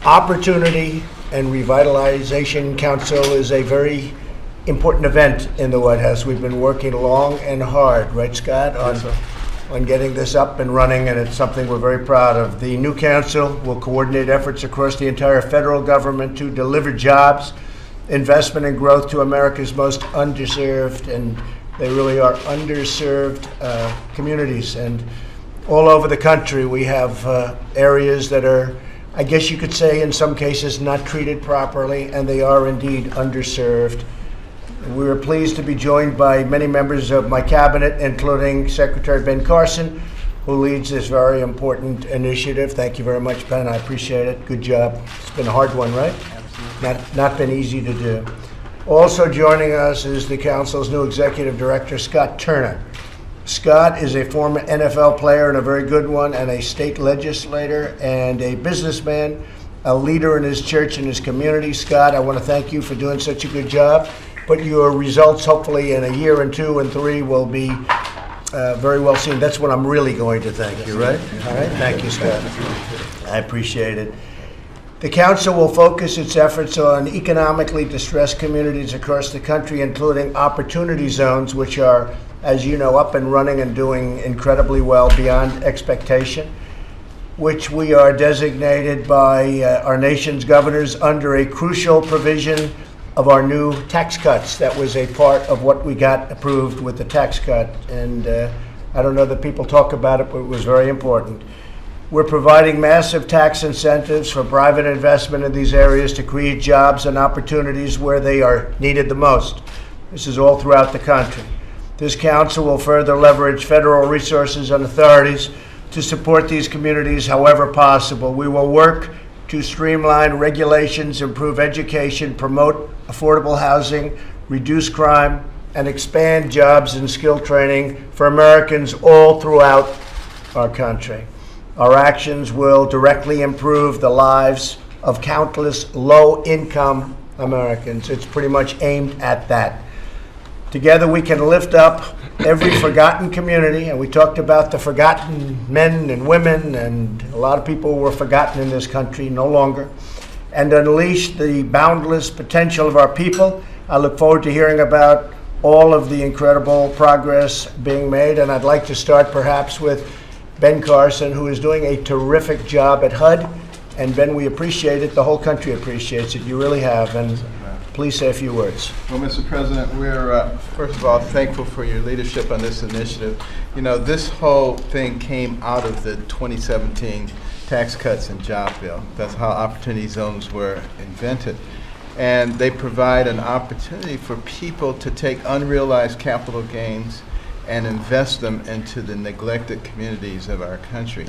Opportunity and Revitalization Council is a very important event in the White House. We've been working long and hard, right, Scott, on getting this up and running, and it's something we're very proud of. The new council will coordinate efforts across the entire federal government to deliver jobs, investment, and growth to America's most underserved, and they really are underserved communities. And all over the country, we have areas that are, I guess you could say, in some cases, not treated properly, and they are indeed underserved. We are pleased to be joined by many members of my cabinet, including Secretary Ben Carson, who leads this very important initiative. Thank you very much, Ben. I appreciate it. Good job. It's been a hard one, right? Absolutely. Not been easy to do. Also joining us is the council's new executive director, Scott Turner. Scott is a former NFL player and a very good one, and a state legislator and a businessman, a leader in his church and his community. Scott, I want to thank you for doing such a good job. But your results, hopefully in a year and 2 and 3, will be very well seen. That's what I'm really going to thank you, right? All right. Thank you, Scott. I appreciate it. The council will focus its efforts on economically distressed communities across the country, including opportunity zones, which are, as you know, up and running and doing incredibly well beyond expectation, which we are designated by our nation's governors under a crucial provision of our new tax cuts. That was a part of what we got approved with the tax cut. And I don't know that people talk about it, but it was very important. We're providing massive tax incentives for private investment in these areas to create jobs and opportunities where they are needed the most. This is all throughout the country. This council will further leverage federal resources and authorities to support these communities however possible. We will work to streamline regulations, improve education, promote affordable housing, reduce crime, and expand jobs and skill training for Americans all throughout our country. Our actions will directly improve the lives of countless low-income Americans. It's pretty much aimed at that. Together we can lift up every forgotten community, and we talked about the forgotten men and women, and a lot of people were forgotten in this country, no longer, and unleash the boundless potential of our people. I look forward to hearing about all of the incredible progress being made, and I'd like to start perhaps with Ben Carson, who is doing a terrific job at HUD. And Ben, we appreciate it. The whole country appreciates it. You really have. And please say a few words. Well, Mr. President, we're, first of all, thankful for your leadership on this initiative. You know, this whole thing came out of the 2017 Tax Cuts and Job Bill. That's how opportunity zones were invented. And they provide an opportunity for people to take unrealized capital gains and invest them into the neglected communities of our country.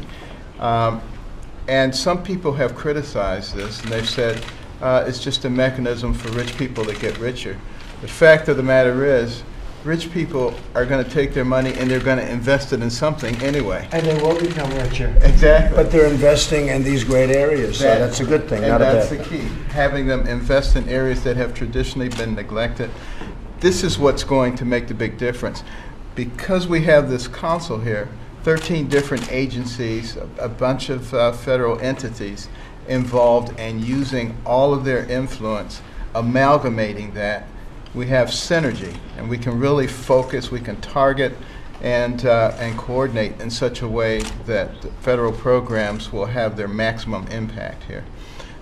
And some people have criticized this, and they've said, it's just a mechanism for rich people to get richer. The fact of the matter is, rich people are going to take their money and they're going to invest it in something anyway. And they will become richer. Exactly. But they're investing in these great areas, so that's a good thing, not a bad thing. And that's the key, having them invest in areas that have traditionally been neglected. This is what's going to make the big difference. Because we have this council here, 13 different agencies, a bunch of federal entities involved, and using all of their influence, amalgamating that, we have synergy, and we can really focus, we can target and coordinate in such a way that the federal programs will have their maximum impact here.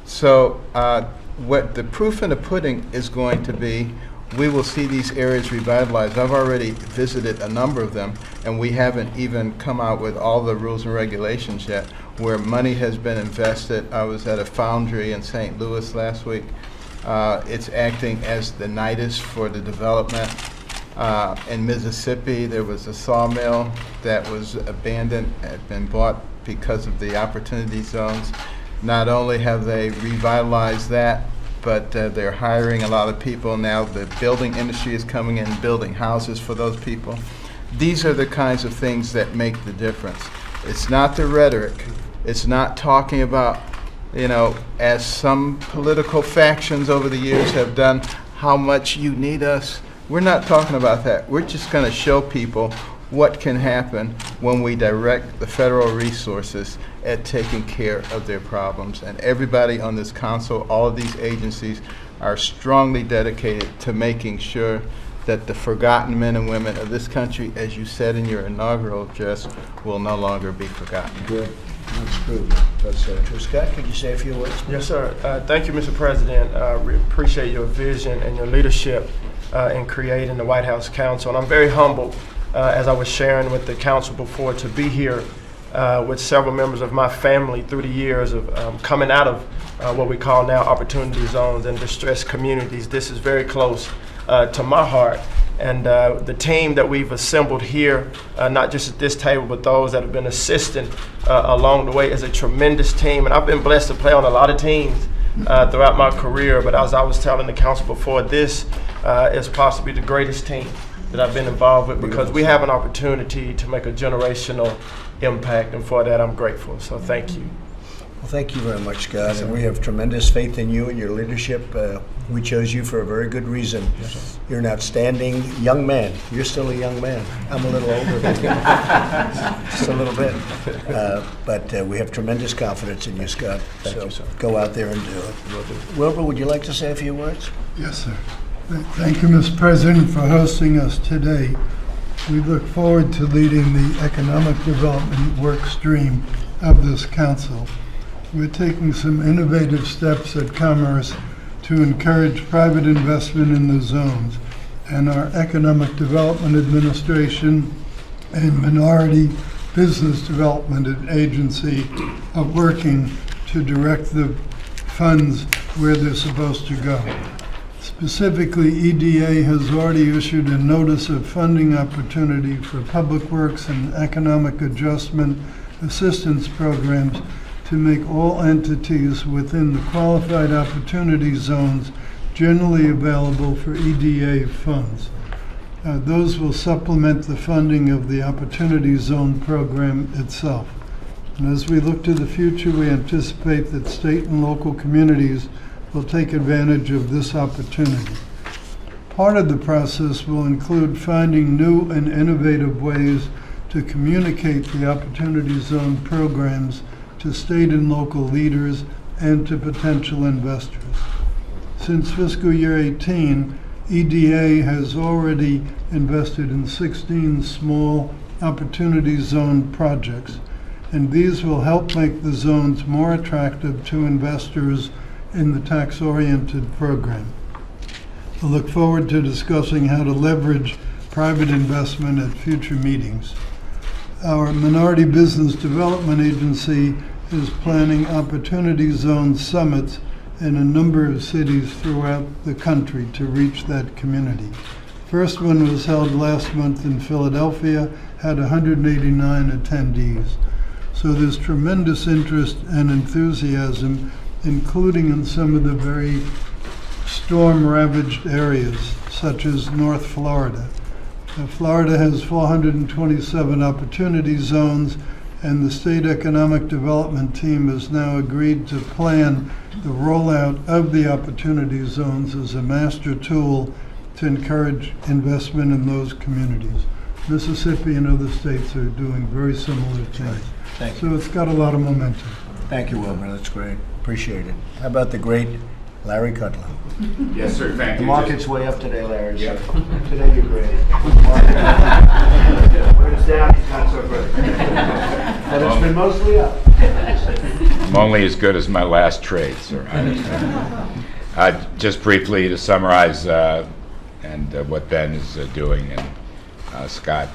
So what the proof in the pudding is going to be, we will see these areas revitalized. I've already visited a number of them, and we haven't even come out with all the rules and regulations yet, where money has been invested. I was at a foundry in St. Louis last week. It's acting as the nidus for the development. In Mississippi, there was a sawmill that was abandoned, had been bought because of the opportunity zones. Not only have they revitalized that, but they're hiring a lot of people now. The building industry is coming in and building houses for those people. These are the kinds of things that make the difference. It's not the rhetoric. It's not talking about, you know, as some political factions over the years have done, how much you need us. We're not talking about that. We're just going to show people what can happen when we direct the federal resources at taking care of their problems. And everybody on this council, all of these agencies, are strongly dedicated to making sure that the forgotten men and women of this country, as you said in your inaugural address, will no longer be forgotten. Good. That's true. That's true. Scott, could you say a few words? Yes, sir. Thank you, Mr. President. We appreciate your vision and your leadership in creating the White House Council. And I'm very humbled, as I was sharing with the council before, to be here with several members of my family through the years of coming out of what we call now opportunity zones and distressed communities. This is very close to my heart. And the team that we've assembled here, not just at this table, but those that have been assisting along the way, is a tremendous team. And I've been blessed to play on a lot of teams throughout my career. But as I was telling the council before, this is possibly the greatest team that I've been involved with, because we have an opportunity to make a generational impact. And for that, I'm grateful. So thank you. Well, thank you very much, Scott, and we have tremendous faith in you and your leadership. We chose you for a very good reason. Yes, you're an outstanding young man. You're still a young man. I'm a little older than you, just a little bit. But we have tremendous confidence in you, Scott. Thank you, sir. Go out there and do it. Wilbur, would you like to say a few words? Yes, sir. Thank you, Mr. President, for hosting us today. We look forward to leading the economic development work stream of this council. We're taking some innovative steps at Commerce to encourage private investment in the zones, and our Economic Development Administration and Minority Business Development Agency are working to direct the funds where they're supposed to go. Specifically, EDA has already issued a notice of funding opportunity for public works and economic adjustment assistance programs to make all entities within the qualified opportunity zones generally available for EDA funds. Those will supplement the funding of the Opportunity Zone program itself. And as we look to the future, we anticipate that state and local communities will take advantage of this opportunity. Part of the process will include finding new and innovative ways to communicate the Opportunity Zone programs to state and local leaders and to potential investors. Since fiscal year 18, EDA has already invested in 16 small Opportunity Zone projects, and these will help make the zones more attractive to investors in the tax-oriented program. I look forward to discussing how to leverage private investment at future meetings. Our Minority Business Development Agency is planning Opportunity Zone summits in a number of cities throughout the country to reach that community. First one was held last month in Philadelphia, had 189 attendees. So there's tremendous interest and enthusiasm, including in some of the very storm-ravaged areas, such as North Florida. Florida has 427 opportunity zones, and the state economic development team has now agreed to plan the rollout of the opportunity zones as a master tool to encourage investment in those communities. Mississippi and other states are doing very similar things. Thank So you. it's got a lot of momentum. Thank you, Wilbur. That's great. Appreciate it. How about the great Larry Kudlow? Yes, sir. Thank The you. market's way up today, Larry. Yep. So today you're great. When it's down, it's not so good. But it's been mostly up. I'm only as good as my last trade, sir. Just briefly to summarize what Ben is doing, and Scott,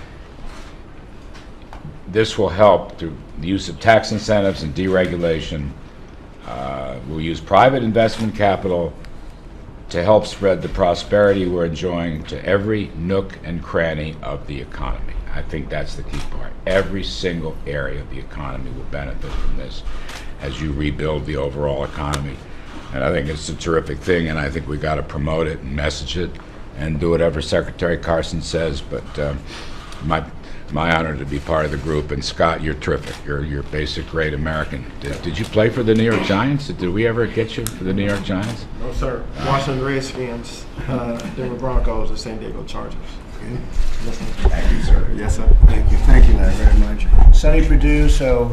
this will help through the use of tax incentives and deregulation. We'll use private investment capital to help spread the prosperity we're enjoying to every nook and cranny of the economy. I think that's the key part. Every single area of the economy will benefit from this as you rebuild the overall economy. And I think it's a terrific thing, and I think we got to promote it and message it and do whatever Secretary Carson says. But my honor to be part of the group. And Scott, you're terrific. You're a basic great American. Did you play for the New York Giants? Did we ever get you for the New York Giants? No, sir. Washington Redskins, Denver Broncos, and San Diego Chargers. Thank you, sir. Yes, sir. Thank you, Larry, very much. Sonny Perdue, so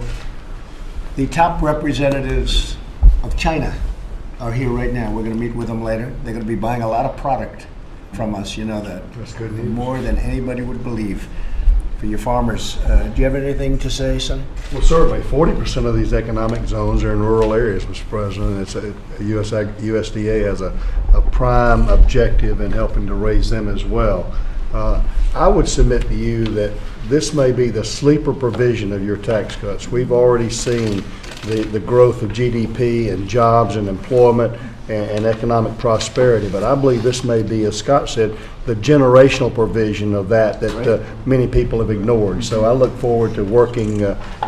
the top representatives of China are here right now. We're going to meet with them later. They're going to be buying a lot of product from us, you know that. That's good news. More than anybody would believe for your farmers. Do you have anything to say, Sonny? Well, certainly, 40% of these economic zones are in rural areas, Mr. President. It's USDA has a prime objective in helping to raise them as well. I would submit to you that this may be the sleeper provision of your tax cuts. We've already seen the growth of GDP and jobs and employment and economic prosperity, but I believe this may be, as Scott said, the generational provision of that many people have ignored. So I look forward to working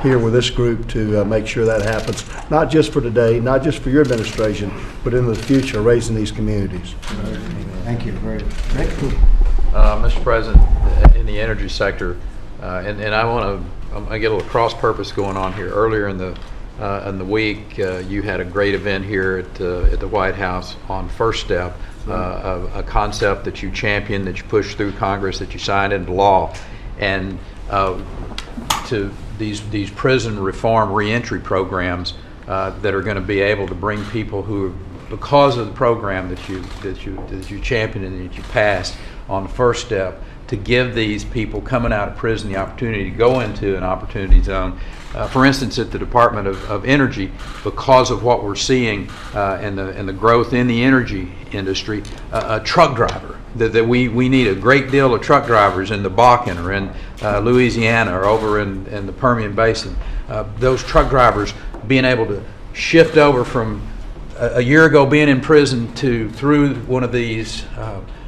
here with this group to make sure that happens, not just for today, not just for your administration, but in the future, raising these communities. Thank you. Rick? Mr. President, in the energy sector, and I get a little cross purpose going on here. Earlier in the week, you had a great event here at the White House on First Step, a concept that you championed, that you pushed through Congress, that you signed into law, and to these prison reform reentry programs that are going to be able to bring people who, because of the program that you championed and that you passed on the First Step, to give these people coming out of prison the opportunity to go into an opportunity zone. For instance, at the Department of Energy, because of what we're seeing and the growth in the energy industry, a truck driver, that we need a great deal of truck drivers in the Bakken or in Louisiana or over in the Permian Basin. Those truck drivers being able to shift over from a year ago being in prison through one of these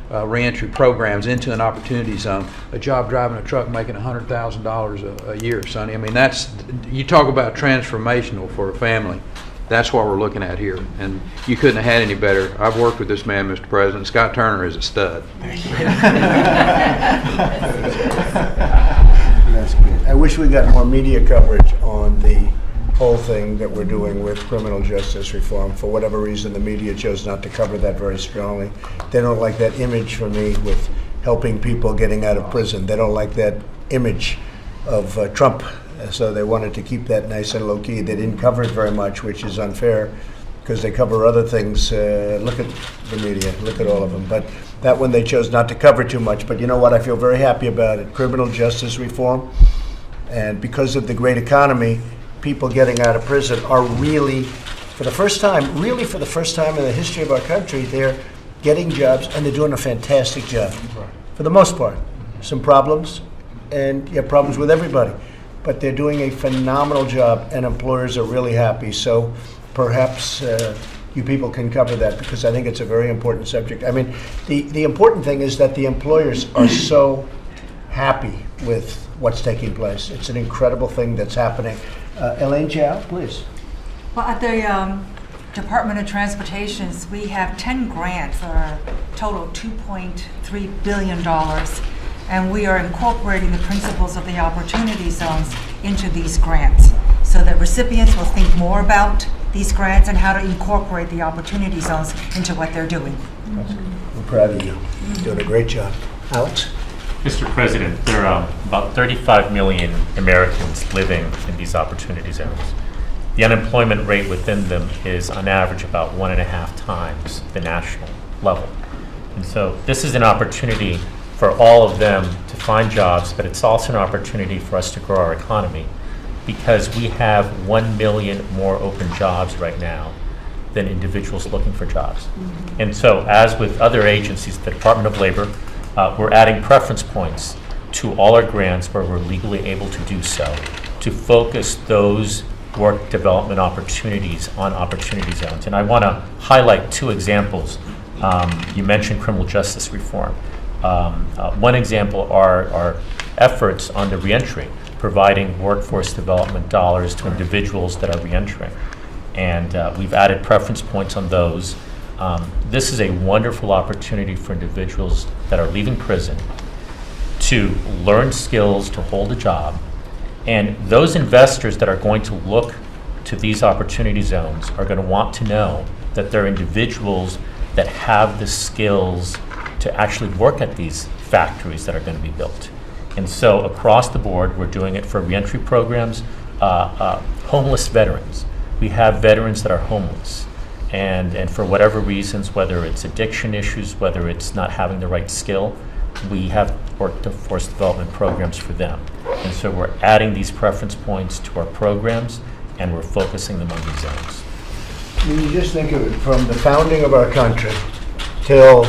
reentry programs into an opportunity zone, a job driving a truck making $100,000 a year, Sonny. I mean, you talk about transformational for a family. That's what we're looking at here, and you couldn't have had any better. I've worked with this man, Mr. President. Scott Turner is a stud. That's good. I wish we got more media coverage on the whole thing that we're doing with criminal justice reform. For whatever reason, the media chose not to cover that very strongly. They don't like that image for me with helping people getting out of prison. They don't like that image of Trump, so they wanted to keep that nice and low key. They didn't cover it very much, which is unfair because they cover other things. Look at the media, look at all of them. But that one they chose not to cover too much. But you know what? I feel very happy about it. Criminal justice reform, and because of the great economy, people getting out of prison are really, for the first time in the history of our country, they're getting jobs and they're doing a fantastic job. For the most part. Some problems, and you have problems with everybody, but they're doing a phenomenal job and employers are really happy. So perhaps you people can cover that because I think it's a very important subject. I mean, the important thing is that the employers are so happy with what's taking place. It's an incredible thing that's happening. Elaine Chow, please. Well, at the Department of Transportation, we have 10 grants for a total of $2.3 billion, and we are incorporating the principles of the opportunity zones into these grants so that recipients will think more about these grants and how to incorporate the opportunity zones into what they're doing. We're proud of you. You're doing a great job. Alex? Mr. President, there are about 35 million Americans living in these opportunity zones. The unemployment rate within them is on average about 1.5 times the national level. And so this is an opportunity for all of them to find jobs, but it's also an opportunity for us to grow our economy because we have 1 million more open jobs right now than individuals looking for jobs. And so as with other agencies, the Department of Labor, we're adding preference points to all our grants where we're legally able to do so, to focus those work development opportunities on opportunity zones. And I want to highlight 2 examples. You mentioned criminal justice reform. One example are our efforts on the reentry, providing workforce development dollars to individuals that are reentering. And we've added preference points on those. This is a wonderful opportunity for individuals that are leaving prison to learn skills, to hold a job. And those investors that are going to look to these opportunity zones are going to want to know that they're individuals that have the skills to to actually work at these factories that are going to be built. And so across the board, we're doing it for reentry programs, homeless veterans. We have veterans that are homeless. And for whatever reasons, whether it's addiction issues, whether it's not having the right skill, we have workforce development programs for them. And so we're adding these preference points to our programs, and we're focusing them on these zones. I mean, you just think of it from the founding of our country till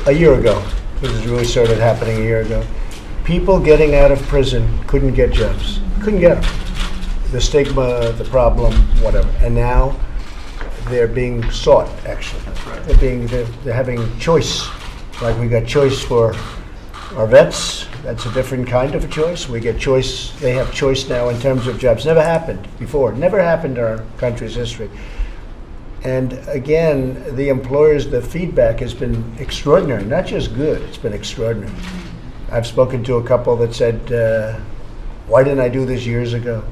a year ago. This has really started happening a year ago. People getting out of prison couldn't get jobs. Couldn't get them. The stigma, the problem, whatever. And now they're being sought, actually. That's right. They're having choice. Like we got choice for our vets. That's a different kind of a choice. We get choice. They have choice now in terms of jobs. Never happened before. Never happened in our country's history. And again, the employers, the feedback has been extraordinary. Not just good. It's been extraordinary. I've spoken to a couple that said, "Why didn't I do this years ago?"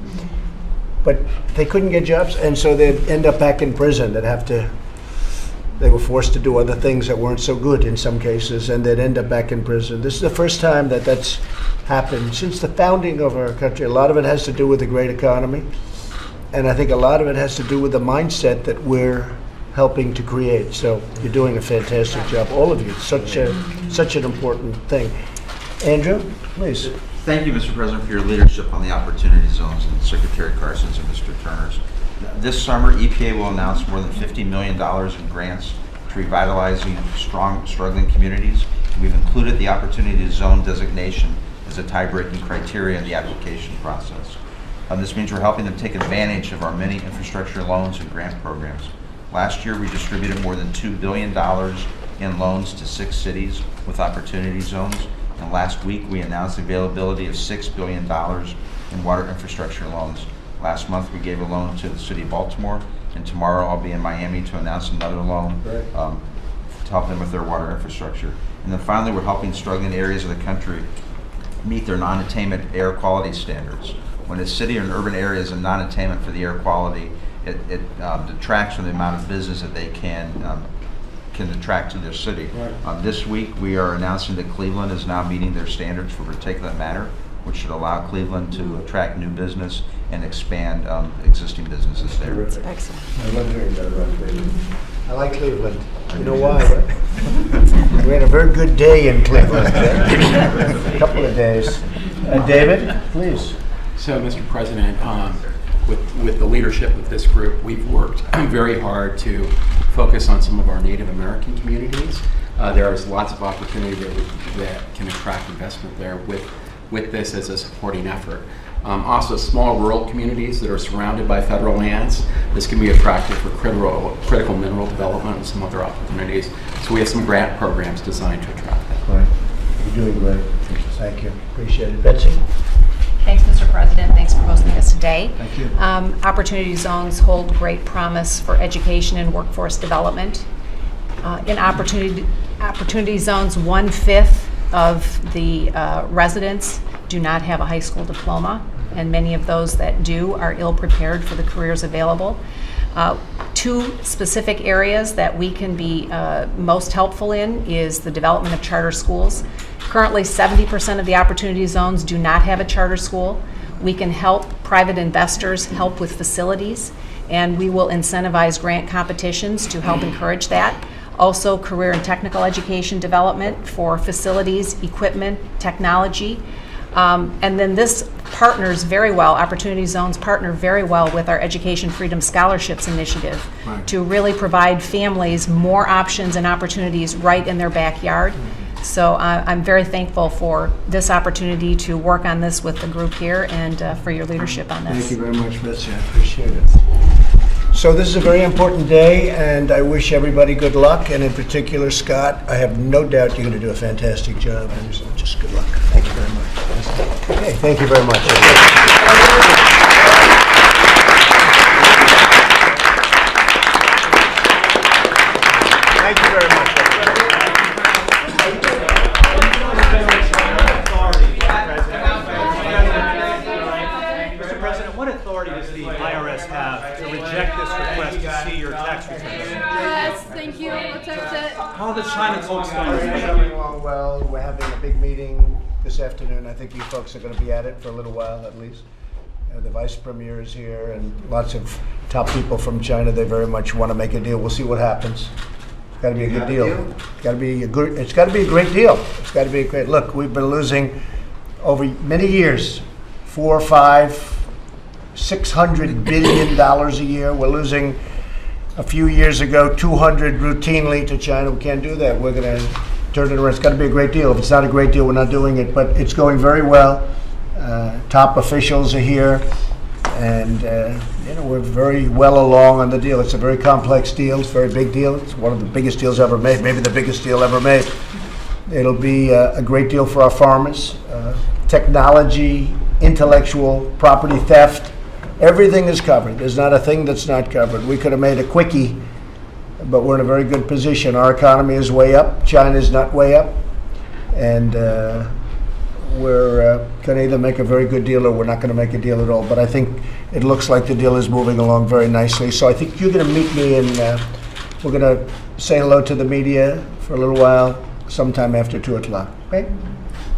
But they couldn't get jobs, and so they'd end up back in prison. They were forced to do other things that weren't so good in some cases, and they'd end up back in prison. This is the first time that that's happened since the founding of our country. A lot of it has to do with the great economy, and I think a lot of it has to do with the mindset that we're helping to create. So you're doing a fantastic job, all of you. It's such an important thing. Andrew, please. Thank you, Mr. President, for your leadership on the Opportunity Zones and Secretary Carson's and Mr. Turner's. This summer, EPA will announce more than $50 million in grants to revitalizing struggling communities. We've included the Opportunity Zone designation as a tie-breaking criteria in the application process. This means we're helping them take advantage of our many infrastructure loans and grant programs. Last year, we distributed more than $2 billion in loans to 6 cities with Opportunity Zones. And last week, we announced the availability of $6 billion in water infrastructure loans. Last month, we gave a loan to the city of Baltimore, and tomorrow I'll be in Miami to announce another loan to help them with their water infrastructure. And then finally, we're helping struggling areas of the country meet their non-attainment air quality standards. When a city or an urban area is a non-attainment for the air quality, it detracts from the amount of business that they can attract to their city. Right. This week, we are announcing that Cleveland is now meeting their standards for particulate matter, which should allow Cleveland to attract new business and expand existing businesses there. That's excellent. I love hearing that about Cleveland. I like Cleveland. You know why, right? We had a very good day in Cleveland. A couple of days. David, please. So, Mr. President, with the leadership of this group, we've worked very hard to focus on some of our Native American communities. There is lots of opportunity that can attract investment there with this as a supporting effort. Also, small rural communities that are surrounded by federal lands. This can be attractive for critical mineral development and some other opportunities. So we have some grant programs designed to attract that. Right. You're doing great. Thank you. Appreciate it. Betsy? Thanks, Mr. President. Thanks for hosting us today. Thank you. Opportunity zones hold great promise for education and workforce development. In opportunity zones, 1/5 of the residents do not have a high school diploma, and many of those that do are ill-prepared for the careers available. 2 specific areas that we can be most helpful in is the development of charter schools. Currently, 70% of the opportunity zones do not have a charter school. We can help private investors help with facilities, and we will incentivize grant competitions to help encourage that. Also, career and technical education development for facilities, equipment, technology. And then this partners very well, Opportunity Zones partner very well with our Education Freedom Scholarships Initiative to really provide families more options and opportunities right in their backyard. So I'm very thankful for this opportunity to work on this with the group here and for your leadership on this. Thank you very much, Betsy. I appreciate it. So this is a very important day, and I wish everybody good luck, and in particular, Scott, I have no doubt you're going to do a fantastic job, and so just good luck. Thank you very much. Okay, thank you very much. Thank you very much. Mr. President, what authority does the IRS have to reject this request to see your tax returns? Yes, thank you. Let's exit. How are the China talks Everything's going? coming along well. We're having a big meeting this afternoon. I think you folks are going to be at it for a little while at least. The Vice Premier is here and lots of top people from China. They very much want to make a deal. We'll see what happens. It's got to be a good deal. It's got to be a good. It's got to be a great deal. It's got to be a great. Look, we've been losing over many years, 4, 5, $600 billion a year. We're losing a few years ago 200 routinely to China. We can't do that. We're going to turn it around. It's got to be a great deal. If it's not a great deal, we're not doing it. But it's going very well. Top officials are here, and we're very well along on the deal. It's a very complex deal. It's a very big deal. It's one of the biggest deals ever made, maybe the biggest deal ever made. It'll be a great deal for our farmers. Technology, intellectual property theft, everything is covered. There's not a thing that's not covered. We could have made a quickie, but we're in a very good position. Our economy is way up. China's not way up, and we're going to either make a very good deal or we're not going to make a deal at all. But I think it looks like the deal is moving along very nicely. So I think you're going to meet me and we're going to say hello to the media for a little while, sometime after 2 o'clock. Okay?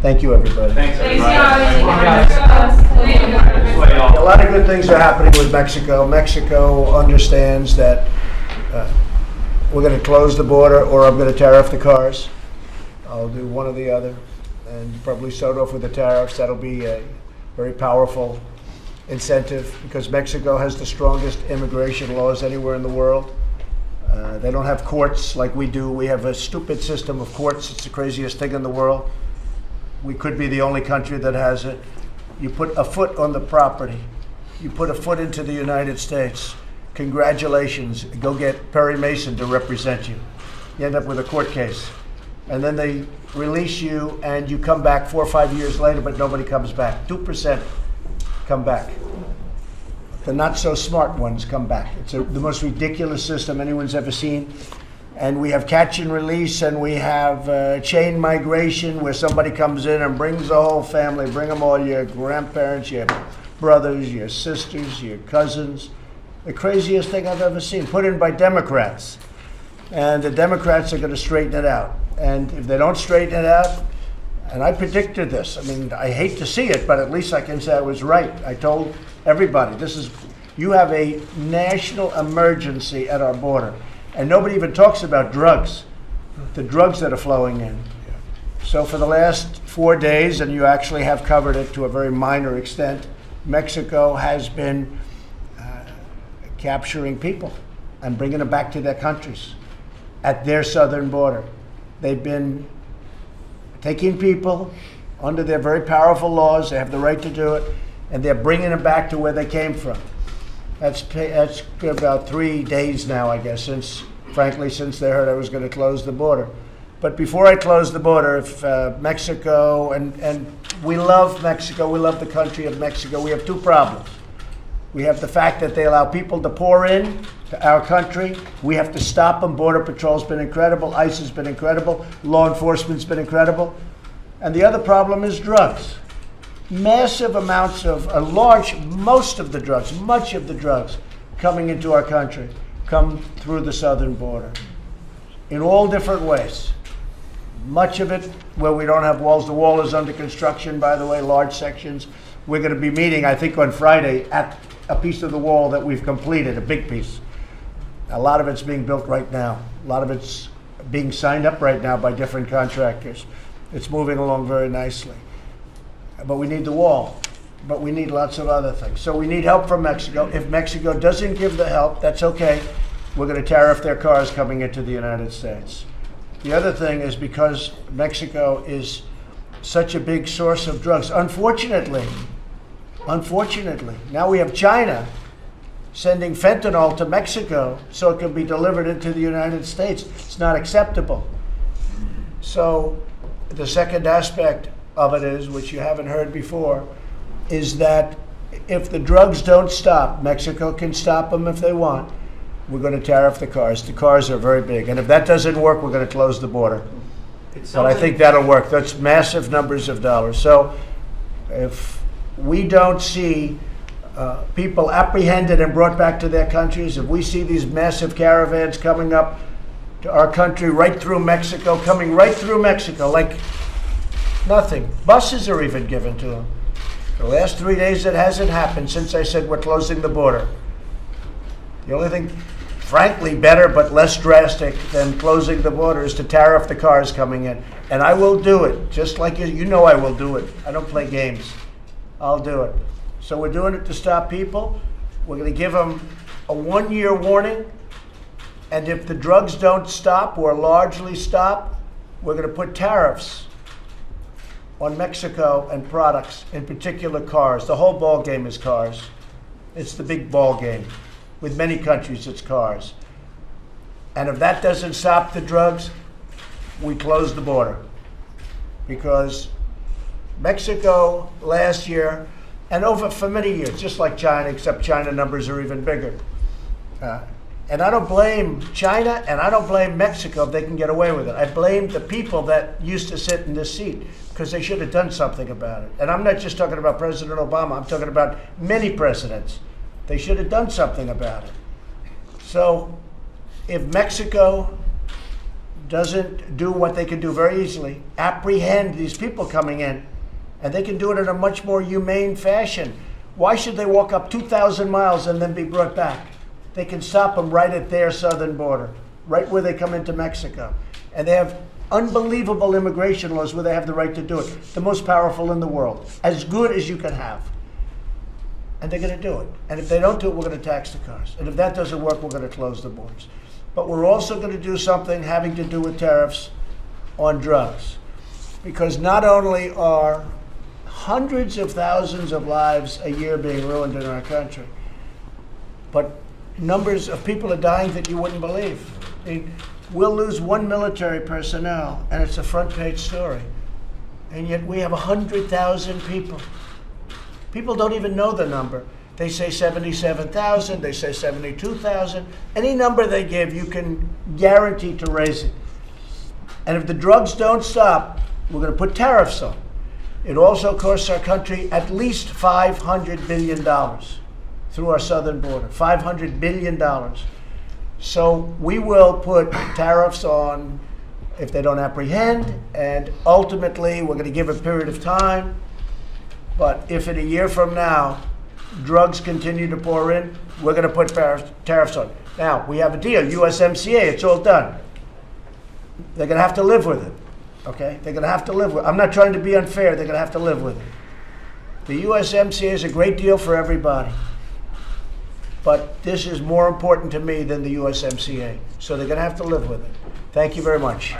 Thank you, everybody. Thanks, Thanks, everybody. guys. A lot of good things are happening with Mexico. Mexico understands that we're going to close the border or I'm going to tariff the cars. I'll do one or the other. And probably start off with the tariffs. That'll be a very powerful incentive because Mexico has the strongest immigration laws anywhere in the world. They don't have courts like we do. We have a stupid system of courts. It's the craziest thing in the world. We could be the only country that has it. You put a foot on the property. You put a foot into the United States. Congratulations. Go get Perry Mason to represent you. You end up with a court case. And then they release you and you come back 4 or 5 years later, but nobody comes back. 2% come back. The not so smart ones come back. It's the most ridiculous system anyone's ever seen. And we have catch and release, and we have chain migration where somebody comes in and brings the whole family, bring them all, your grandparents, your brothers, your sisters, your cousins. The craziest thing I've ever seen, put in by Democrats. And the Democrats are going to straighten it out. And if they don't straighten it out, and I predicted this, I mean, I hate to see it, but at least I can say I was right. I told everybody, you have a national emergency at our border. And nobody even talks about drugs, the drugs that are flowing in. So for the last 4 days, and you actually have covered it to a very minor extent, Mexico has been capturing people and bringing them back to their countries at their southern border. They've been taking people under their very powerful laws. They have the right to do it, and they're bringing them back to where they came from. That's about 3 days now, I guess, since they heard I was going to close the border. But before I close the border, if Mexico, and we love Mexico, we love the country of Mexico, we have 2 problems. We have the fact that they allow people to pour in to our country. We have to stop them. Border Patrol's been incredible. ICE has been incredible. Law enforcement's been incredible. And the other problem is drugs. Massive amounts of, much of the drugs coming into our country come through the southern border in all different ways. Much of it where we don't have walls. The wall is under construction, by the way, large sections. We're going to be meeting, I think, on Friday at a piece of the wall that we've completed, a big piece. A lot of it's being built right now. A lot of it's being signed up right now by different contractors. It's moving along very nicely. But we need the wall. But we need lots of other things. So we need help from Mexico. If Mexico doesn't give the help, that's okay. We're going to tariff their cars coming into the United States. The other thing is because Mexico is such a big source of drugs, unfortunately, now we have China sending fentanyl to Mexico so it can be delivered into the United States. It's not acceptable. So the second aspect of it is, which you haven't heard before, is that if the drugs don't stop, Mexico can stop them if they want. We're going to tariff the cars. The cars are very big. And if that doesn't work, we're going to close the border. But I think that'll work. That's massive numbers of dollars. So if we don't see people apprehended and brought back to their countries. If we see these massive caravans coming up to our country right through Mexico, coming right through Mexico like nothing. Buses are even given to them. The last 3 days it hasn't happened since I said we're closing the border. The only thing, frankly, better but less drastic than closing the border is to tariff the cars coming in. And I will do it, just like you know I will do it. I don't play games. I'll do it. So we're doing it to stop people. We're going to give them a 1-year warning. And if the drugs don't stop or largely stop, we're going to put tariffs on Mexico and products, in particular cars. The whole ball game is cars. It's the big ball game. With many countries, it's cars. And if that doesn't stop the drugs, we close the border. Because Mexico last year, and over for many years, just like China, except China numbers are even bigger. And I don't blame China, and I don't blame Mexico if they can get away with it. I blame the people that used to sit in this seat, because they should have done something about it. And I'm not just talking about President Obama, I'm talking about many presidents. They should have done something about it. So if Mexico doesn't do what they can do very easily, apprehend these people coming in, and they can do it in a much more humane fashion. Why should they walk up 2,000 miles and then be brought back? They can stop them right at their southern border, right where they come into Mexico. And they have unbelievable immigration laws where they have the right to do it. The most powerful in the world, as good as you can have. And they're going to do it. And if they don't do it, we're going to tax the cars. And if that doesn't work, we're going to close the borders. But we're also going to do something having to do with tariffs on drugs. Because not only are hundreds of thousands of lives a year being ruined in our country, but numbers of people are dying that you wouldn't believe. I mean, we'll lose 1 military personnel, and it's a front page story. And yet we have 100,000 people. People don't even know the number. They say 77,000, they say 72,000. Any number they give, you can guarantee to raise it. And if the drugs don't stop, we're going to put tariffs on. It also costs our country at least $500 billion through our southern border, $500 billion. So we will put tariffs on if they don't apprehend, and ultimately we're going to give a period of time. But if in a year from now, drugs continue to pour in, we're going to put tariffs on. Now, we have a deal, USMCA, it's all done. They're going to have to live with it, okay? They're going to have to live with it. I'm not trying to be unfair, they're going to have to live with it. The USMCA is a great deal for everybody. But this is more important to me than the USMCA. So they're going to have to live with it. Thank you very much.